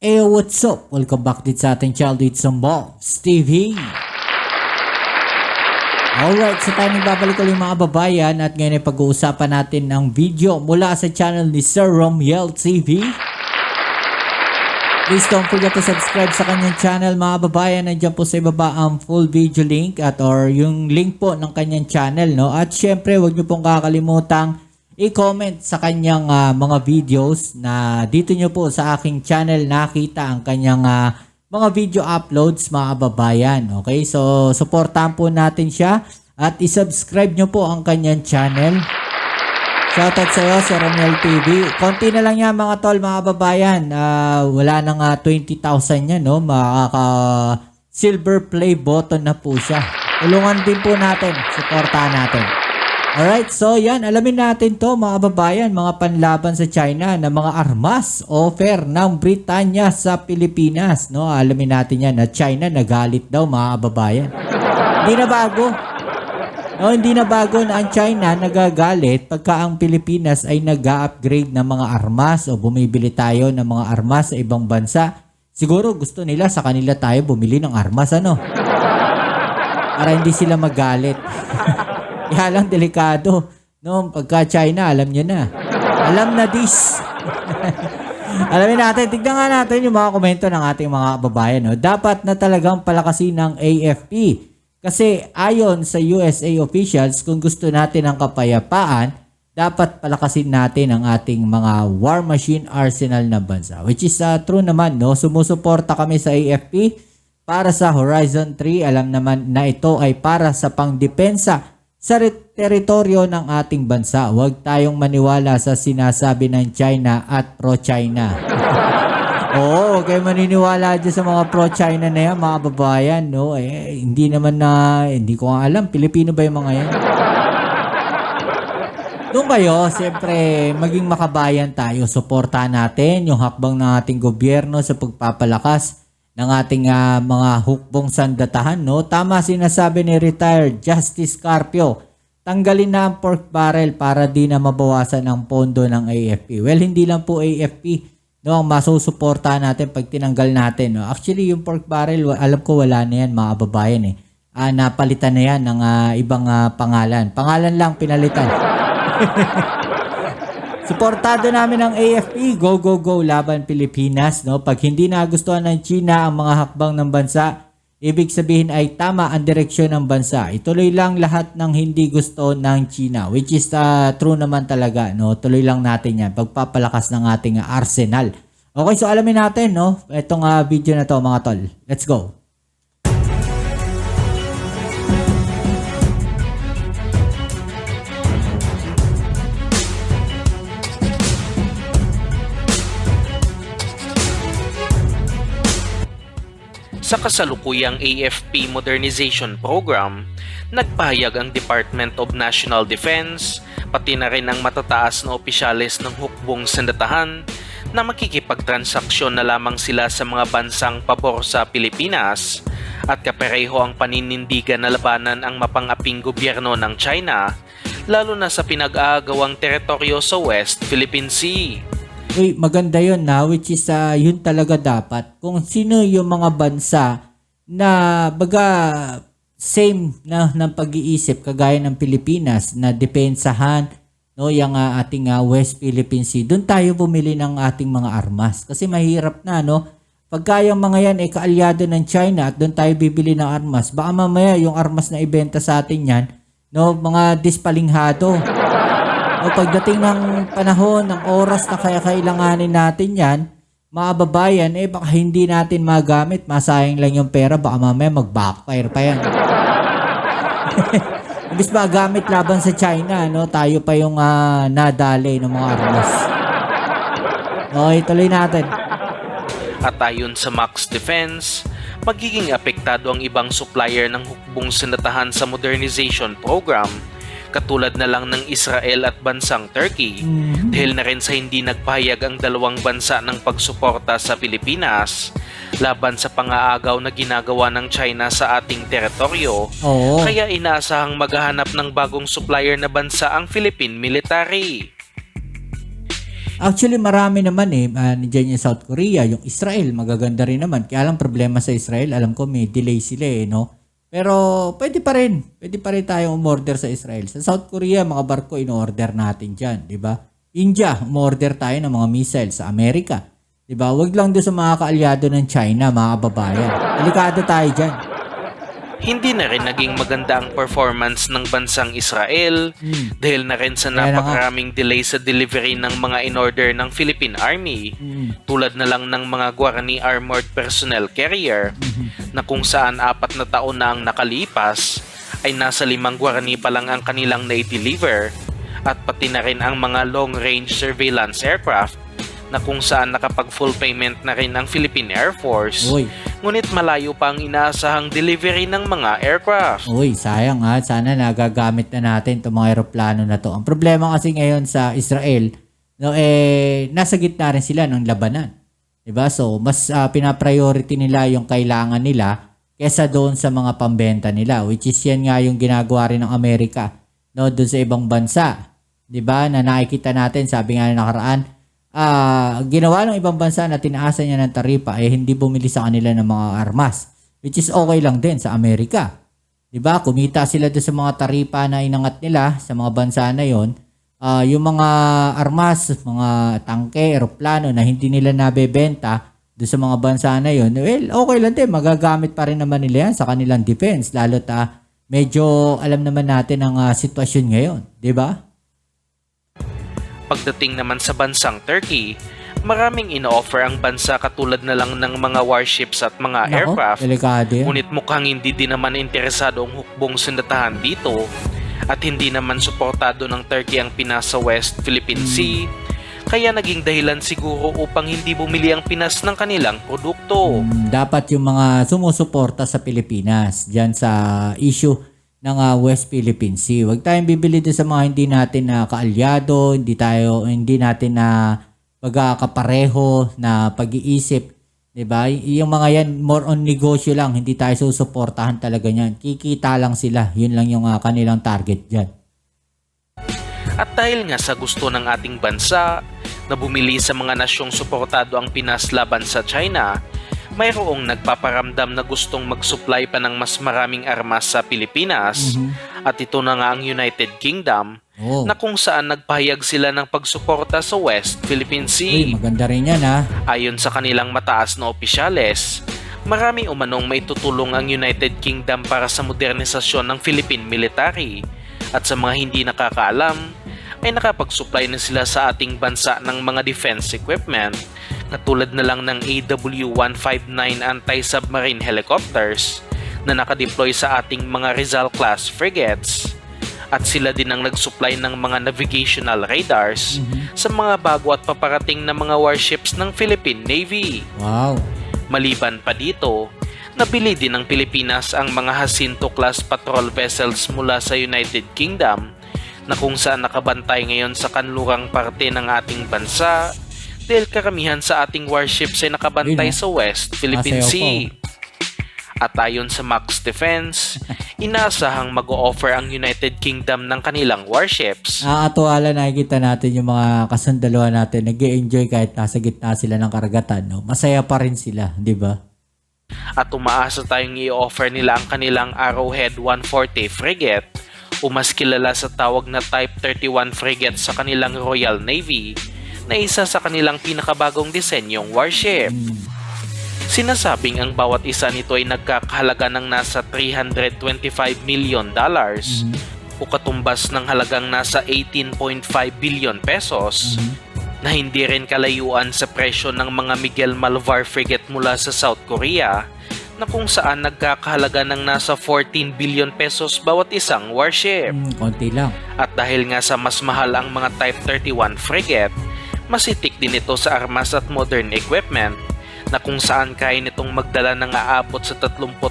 Hey, what's up? Welcome back din sa ating Child with Some Balls TV. Alright, so tayo nagbabalik ulit mga babayan at ngayon ay pag-uusapan natin ang video mula sa channel ni Sir Romiel TV. Please don't forget to subscribe sa kanyang channel mga babayan. Nandiyan po sa ibaba ang full video link or yung link po ng kanyang channel, no? At syempre, huwag niyo pong kakalimutang i-comment sa kanyang mga videos na dito nyo po sa aking channel nakita ang kanyang mga video uploads mga kababayan. Okay, so supportahan po natin siya at isubscribe nyo po ang kanyang channel. Shoutout sa iyo, Sir Romiel TV. Konti na lang yan mga tol, mga kababayan. Wala nang 20,000 yan, no? Makaka silver play button na po siya. Tulungan din po natin, supportahan natin. Alright, so yan, alamin natin to mga babayan, mga panlaban sa China na mga armas offer ng Britanya sa Pilipinas, no? Alamin natin yan na China nagalit daw mga babayan. Hindi na bago. No, hindi na bago na ang China nagagalit pagka ang Pilipinas ay nag-upgrade ng mga armas o bumibili tayo ng mga armas sa ibang bansa. Siguro gusto nila sa kanila tayo bumili ng armas, ano? Para hindi sila magalit. Kaya lang delikado. No, pagka China, alam nyo na. Alam na this. Alamin natin, tignan nga natin yung mga komento ng ating mga babayan. No? Dapat na talagang palakasin ng AFP. Kasi ayon sa USA officials, kung gusto natin ng kapayapaan, dapat palakasin natin ang ating mga war machine arsenal na bansa. Which is true naman, no? Sumusuporta kami sa AFP para sa Horizon 3. Alam naman na ito ay para sa pangdepensa sa teritoryo ng ating bansa. Huwag tayong maniwala sa sinasabi ng China at pro-China. Oo, huwag kayong maniniwala dyan sa mga pro-China na yan, mga babayan. No? Hindi naman hindi ko nga alam, Pilipino ba yung mga yan? Doon kayo, siyempre, maging makabayan tayo. Suportahan natin yung hakbang ng ating gobyerno sa pagpapalakas ng ating mga hukbong sandatahan, no? Tama sinasabi ni retired Justice Carpio, tanggalin na ang pork barrel para di na mabawasan ang pondo ng AFP. Well, hindi lang po AFP, no, ang masusuportahan natin pag tinanggal natin. No? Actually, yung pork barrel, alam ko wala na yan, mga kababayan. Napalitan na yan ng ibang pangalan. Pangalan lang pinalitan. Suportado namin ang AFP, go, go, go, laban Pilipinas. No? Pag hindi nagustuhan ng China ang mga hakbang ng bansa, ibig sabihin ay tama ang direksyon ng bansa. Ituloy lang lahat ng hindi gusto ng China, which is true naman talaga. No? Tuloy lang natin yan, pagpapalakas ng ating arsenal. Okay, so alamin natin, no? Itong video na to mga tol. Let's go. Sa kasalukuyang AFP Modernization Program, nagpahayag ang Department of National Defense, pati na rin ang matataas na opisyales ng hukbong sandatahan na makikipagtransaksyon na lamang sila sa mga bansang pabor sa Pilipinas at kapareho ang paninindigan na labanan ang mapangaping gobyerno ng China, lalo na sa pinag-aagawang teritoryo sa West Philippine Sea. Uy, maganda yun na, which is yun talaga dapat. Kung sino yung mga bansa na baga same na ng pag-iisip kagaya ng Pilipinas na depensahan, no, yung ating West Philippine Sea, doon tayo bumili ng ating mga armas. Kasi mahirap na, no? Pagka yung mga yan ay kaalyado ng China at doon tayo bibili ng armas, baka mamaya yung armas na ibenta sa atin yan, no, mga dispalinghado. O pagdating ng panahon, ng oras na kaya kailanganin natin yan, mga babayan, baka hindi natin magamit, masayang lang yung pera, baka mamaya mag-backfire pa yan. Ibig magamit laban sa China, no? Tayo pa yung nadali ng mga armas. Okay, tuloy natin. At ayon sa Max Defense, magiging apektado ang ibang supplier ng hukbong sandatahan sa modernization program, katulad na lang ng Israel at bansang Turkey, dahil na rin sa hindi nagpahayag ang dalawang bansa ng pagsuporta sa Pilipinas laban sa pang-aagaw na ginagawa ng China sa ating teritoryo. Kaya inaasahang maghahanap ng bagong supplier na bansa ang Philippine military. Actually, marami naman nandiyan yung South Korea, yung Israel, magaganda rin naman. Kaya lang problema sa Israel, alam ko may delay sila no? Pero pwede pa rin. Pwede pa rin tayong umorder sa Israel. Sa South Korea, mga barko, in-order natin dyan, di ba? India, umorder tayo ng mga missiles sa Amerika. Di ba? Huwag lang doon sa mga kaalyado ng China, mga kababayan. Delikado tayo dyan. Hindi na rin naging maganda ang performance ng bansang Israel dahil na rin sa napakaraming delay sa delivery ng mga in-order ng Philippine Army tulad na lang ng mga Guarani Armored Personnel Carrier na kung saan 4 na taon na ang nakalipas ay nasa 5 Guarani pa lang ang kanilang na-deliver at pati na rin ang mga long-range surveillance aircraft na kung saan nakapag full payment na rin ang Philippine Air Force. Uy. Ngunit malayo pa ang inaasahang delivery ng mga aircraft. Uy, sayang sana nagagamit na natin itong mga aeroplano na to. Ang problema kasi ngayon sa Israel, nasa gitna rin sila ng labanan. Diba? So, mas pinapriority nila yung kailangan nila kesa doon sa mga pambenta nila. Which is yan nga yung ginagawa rin ng Amerika doon sa ibang bansa. Diba? Na nakikita natin, sabi nga na nakaraan, ginawa ng ibang bansa na tinaasan niya ng taripa hindi bumili sa kanila ng mga armas, which is okay lang din sa Amerika. 'Di ba? Kumita sila doon sa mga taripa na inangat nila sa mga bansa na 'yon. Yung mga armas, mga tangke, eroplano na hindi nila nabebenta doon sa mga bansa na 'yon, well, okay lang din, magagamit pa rin naman nila yan sa kanilang defense, lalo medyo alam naman natin ang sitwasyon ngayon, 'di ba? Pagdating naman sa bansang Turkey, maraming ino-offer ang bansa katulad na lang ng mga warships at mga aircraft. Delikado yan. Ngunit mukhang hindi din naman interesado ang hukbong sundatahan dito at hindi naman suportado ng Turkey ang Pinas sa West Philippine Sea. Kaya naging dahilan siguro upang hindi bumili ang Pinas ng kanilang produkto. Dapat yung mga sumusuporta sa Pilipinas dyan sa issue ng West Philippine Sea. Huwag tayong bibili doon sa mga hindi natin na kaalyado, hindi natin na pagkakapareho na pag-iisip, 'di ba? Yung mga yan more on negosyo lang, hindi tayo susuportahan talaga niyan. Kikita lang sila. Yun lang yung kanilang target diyan. At dahil nga sa gusto ng ating bansa na bumili sa mga nasyong suportado ang Pinas laban sa China, mayroong nagpaparamdam na gustong mag-supply pa ng mas maraming armas sa Pilipinas at ito na nga ang United Kingdom na kung saan nagpahayag sila ng pagsuporta sa West Philippine Sea. Uy, maganda rin yan Ayon sa kanilang mataas na opisyales, marami umanong may tutulong ang United Kingdom para sa modernisasyon ng Philippine military at sa mga hindi nakakaalam ay nakapag-supply na sila sa ating bansa ng mga defense equipment katulad na lang ng AW159 anti-submarine helicopters na nakadeploy sa ating mga Rizal-class frigates. At sila din ang nag-supply ng mga navigational radars sa mga bago at paparating na mga warships ng Philippine Navy. Wow! Maliban pa dito, nabili din ng Pilipinas ang mga Jacinto-class patrol vessels mula sa United Kingdom na kung saan nakabantay ngayon sa kanlurang parte ng ating bansa dahil karamihan sa ating warships ay nakabantay sa West Philippine Sea. At ayon sa Max Defense, inaasahang mag-o-offer ang United Kingdom ng kanilang warships. Nakakatuwa lang, nakikita natin yung mga kasundaluhan natin nag-e-enjoy kahit nasa gitna sila ng karagatan. No? Masaya pa rin sila, di ba? At umaasa tayong i-offer nila ang kanilang Arrowhead 140 frigate o mas kilala sa tawag na Type 31 frigate sa kanilang Royal Navy na isa sa kanilang pinakabagong disenyong warship. Sinasabing ang bawat isa nito ay nagkakahalaga ng nasa $325 million o katumbas ng halagang nasa 18.5 billion pesos na hindi rin kalayuan sa presyo ng mga Miguel Malvar frigate mula sa South Korea na kung saan nagkakahalaga ng nasa 14 billion pesos bawat isang warship. Konti lang. At dahil nga sa mas mahal ang mga Type 31 frigate, masitik din ito sa armas at modern equipment na kung saan kaya nitong magdala ng aabot sa 32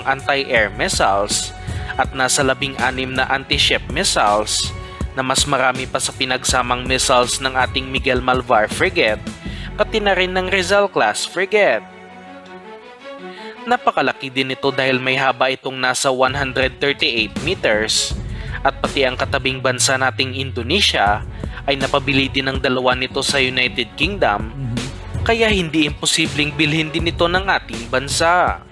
anti-air missiles at nasa 16 na anti-ship missiles na mas marami pa sa pinagsamang missiles ng ating Miguel Malvar frigate pati na rin ng Rizal-class frigate. Napakalaki din ito dahil may haba itong nasa 138 meters At pati ang katabing bansa nating Indonesia ay napabili din ng dalawa nito sa United Kingdom, kaya hindi imposibleng bilhin din ito ng ating bansa.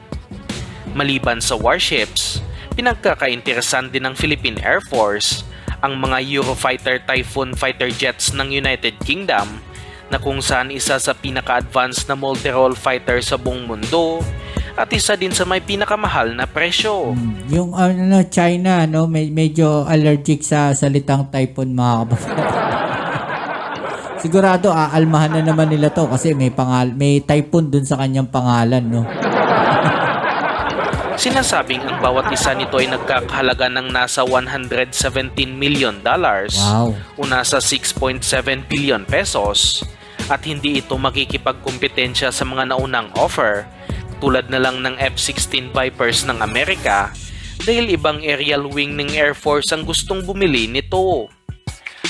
Maliban sa warships, pinagkakainteresan din ng Philippine Air Force ang mga Eurofighter Typhoon fighter jets ng United Kingdom na kung saan isa sa pinaka-advanced na multi-role fighter sa buong mundo at isa din sa may pinakamahal na presyo. Yung China, no, medyo allergic sa salitang typhoon, mga kababayan. Sigurado aalmahan na naman nila to kasi may typhoon dun sa kanyang pangalan, no. Sinasabing ang bawat isa nito ay nagkakahalaga ng nasa $117 million Wow. o nasa 6.7 billion pesos at hindi ito makikipagkompetensya sa mga naunang offer tulad na lang ng F-16 Vipers ng Amerika dahil ibang aerial wing ng Air Force ang gustong bumili nito.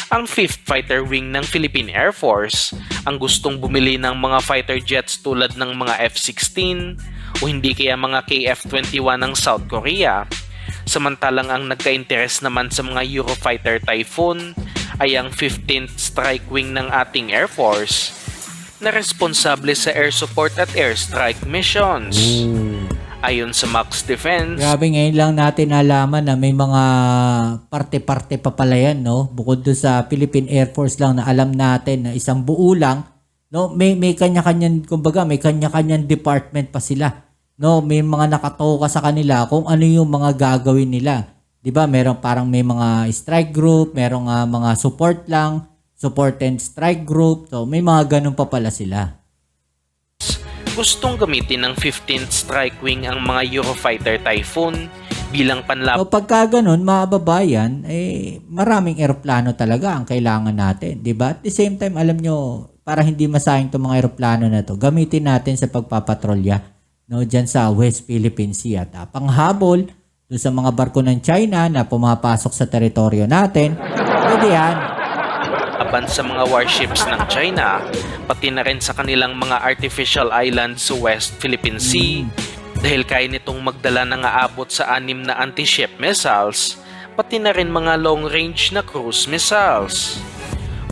Ang 5th Fighter Wing ng Philippine Air Force ang gustong bumili ng mga fighter jets tulad ng mga F-16 o hindi kaya mga KF-21 ng South Korea. Samantalang ang nagka-interes naman sa mga Eurofighter Typhoon ay ang 15th Strike Wing ng ating Air Force na responsable sa air support at airstrike missions. Ayon sa Max Defense, Grabe, ngayon lang natin nalaman na may mga parte-parte pa pala yan, no? Bukod doon sa Philippine Air Force lang na alam natin na isang buo lang, no? May kanya-kanyang, kumbaga, may kanya-kanyang department pa sila. No, may mga nakatoka sa kanila kung ano yung mga gagawin nila. 'Di ba? Meron parang may mga strike group, merong mga support lang, support and strike group. So may mga ganun pa pala sila. gustong gamitin ng 15th Strike Wing ang mga Eurofighter Typhoon bilang panlaban. O pagka ganun, mga kababayan, maraming eroplano talaga ang kailangan natin, di ba? At the same time, alam nyo, para hindi masayang itong mga eroplano na to, gamitin natin sa pagpapatrolya, no, dyan sa West Philippine Sea at panghabol doon sa mga barko ng China na pumapasok sa teritoryo natin. Pwede yan. Laban sa mga warships ng China, pati na rin sa kanilang mga artificial islands sa West Philippine Sea. Dahil kaya nitong magdala ng aabot sa 6 na anti-ship missiles, pati na rin mga long-range na cruise missiles.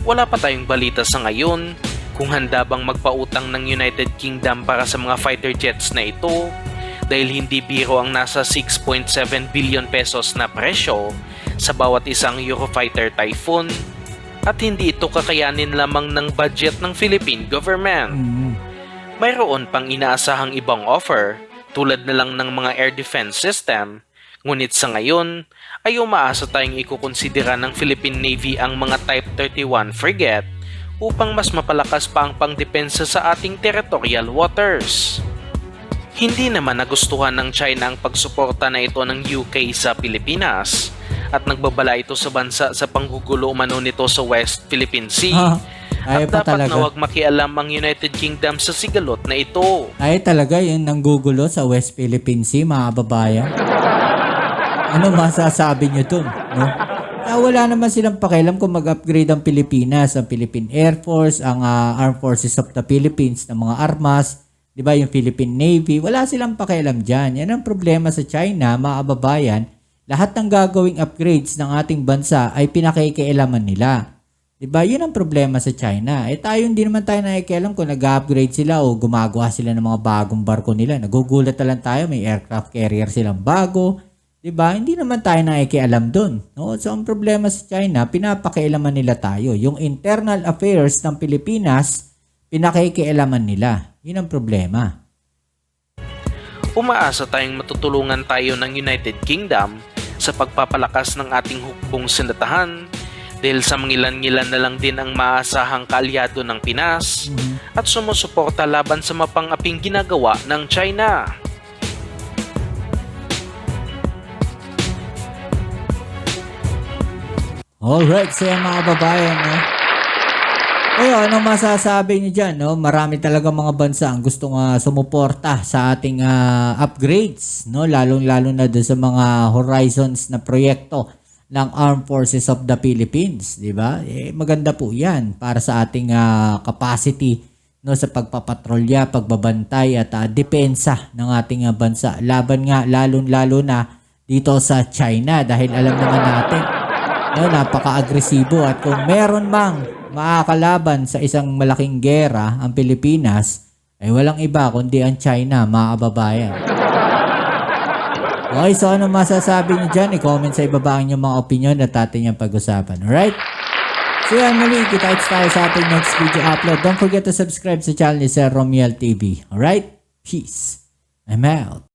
Wala pa tayong balita sa ngayon kung handa bang magpautang ng United Kingdom para sa mga fighter jets na ito, dahil hindi biro ang nasa 6.7 billion pesos na presyo sa bawat isang Eurofighter Typhoon, at hindi ito kakayanin lamang ng budget ng Philippine government. Mayroon pang inaasahang ibang offer tulad na lang ng mga air defense system, ngunit sa ngayon ay umaasa tayong ikukonsidera ng Philippine Navy ang mga Type 31 frigate upang mas mapalakas pa ang pangdepensa sa ating territorial waters. Hindi naman nagustuhan ng China ang pagsuporta na ito ng UK sa Pilipinas, at nagbabala ito sa bansa sa panggugulo umano nito sa West Philippine Sea. At dapat na huwag makialam ang United Kingdom sa sigalot na ito. Ay talaga yun nanggugulo sa West Philippine Sea, mga kababayan. Ano masasabi nyo dun? No? Wala naman silang pakialam kung mag-upgrade ang Pilipinas, ang Philippine Air Force, ang Armed Forces of the Philippines, ng mga armas, di ba, yung Philippine Navy. Wala silang pakialam dyan. Yan ang problema sa China, mga kababayan. Lahat ng gagawing upgrades ng ating bansa ay pinakikialaman nila. Diba? Yun ang problema sa China. Tayo hindi naman tayo nakikialam kung nag-upgrade sila o gumagawa sila ng mga bagong barko nila. Nagugulat na lang tayo, may aircraft carrier silang bago. Diba? Hindi naman tayo nakikialam dun. No? So, ang problema sa China, pinapakialaman nila tayo. Yung internal affairs ng Pilipinas, pinakikialaman nila. Yun ang problema. Umaasa tayong matutulungan tayo ng United Kingdom sa pagpapalakas ng ating hukbong sindatahan, dahil sa mangilan-ngilan na lang din ang maasahang kaalyado ng Pinas at sumusuporta laban sa mapang-aping ginagawa ng China. Alright, so yan mga babayan, no? Anong masasabi niyo dyan, no? Marami talaga mga bansa ang gustong sumuporta sa ating upgrades, no? Lalong-lalo na doon sa mga horizons na proyekto ng Armed Forces of the Philippines, di ba? Maganda po 'yan para sa ating capacity, no, sa pagpapatrolya, pagbabantay at depensa ng ating bansa. Laban nga lalong-lalo na dito sa China dahil alam naman natin no, napaka-agresibo at kung meron mang makakalaban sa isang malaking gera ang Pilipinas ay walang iba kundi ang China, mga kababayan. Okay, so ano masasabi niyo dyan? I-comment sa ibaba ang inyong mga opinion at atin yung pag-usapan. Alright? So yan, muli, kita-kits tayo sa ating next video upload. Don't forget to subscribe sa channel ni Sir Romiel TV. Alright? Peace. I'm out.